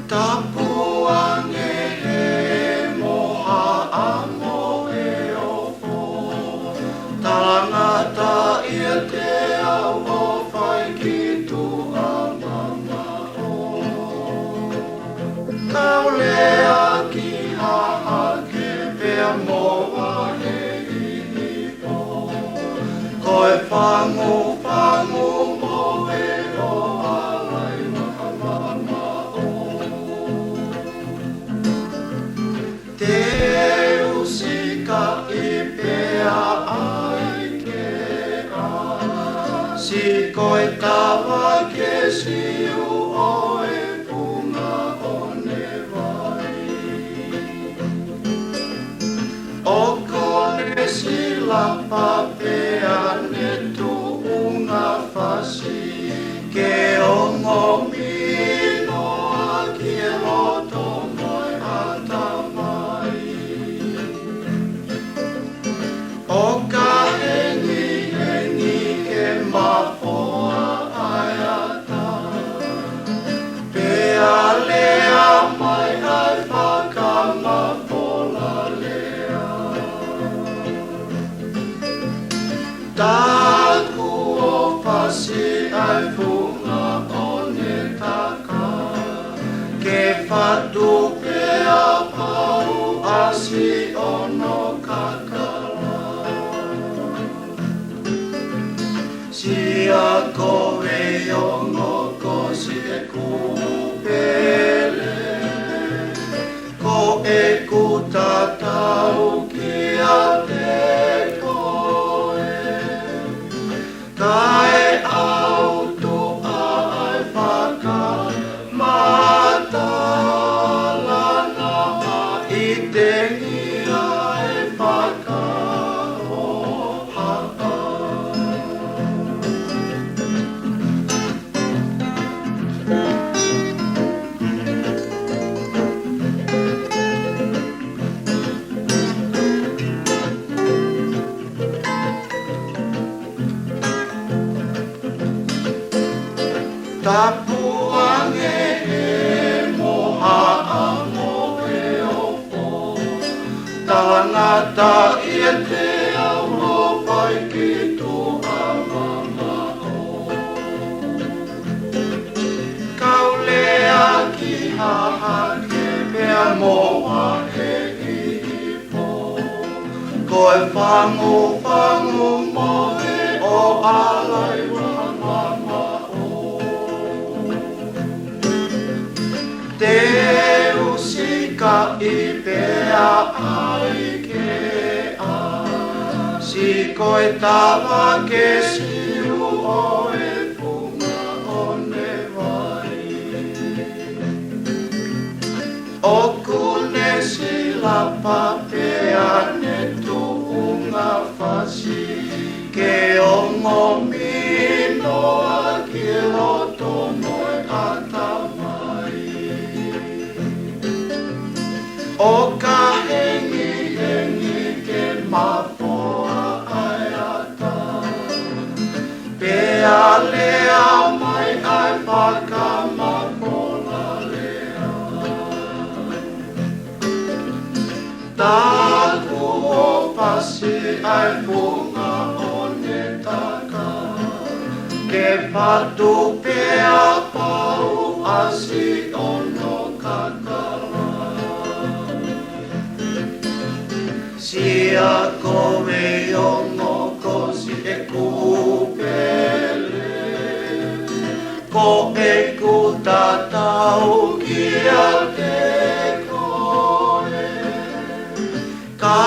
Tapuange he moha amo e opo Tangata ia te au o whai ki tu a mama o Kau lea ki haha ke pea moa he ihipo Koe whangu whangu mo e o alai maha mama Te usika I pea ai ke a Si koe tawa ke siu o e punga o ne vai O kone silapa pea ne tu unga fasi Ke ongo mino a ki roto moi atamai O ka hengi ke mapoa ai ata Pea lea mai ai whakamapola lea Taku o pasi ai funga o ne taka Ke whatu pea pau asi ono kakala Sia koe ongo kosi e kupele Ko e kutatau ki a te koe Kai autu ai whaka matalana I te ngia e whaka ohaka Tapuange he moha amo e opo Tangata ia te au o pai ki tu a mama o Kau lea ki haha ke mea moa he ihipo Koe whangu whangu mo e o alai wa mama Te usika I pea ai ke a Si koe tawa ke siu o e punga o ne vai O kune silapa pea ne tuunga fasi Ke ongo mino a ki roto moe atamai O ka hengi ke mapoa ai ata Pea lea mai ai whakamapola lea Taku o pasi ai punga o ne taka Ke whatu pea pau asi ono kakala Sia koe ongo kosi e kupele Ko e kutatau ki a te koe Ka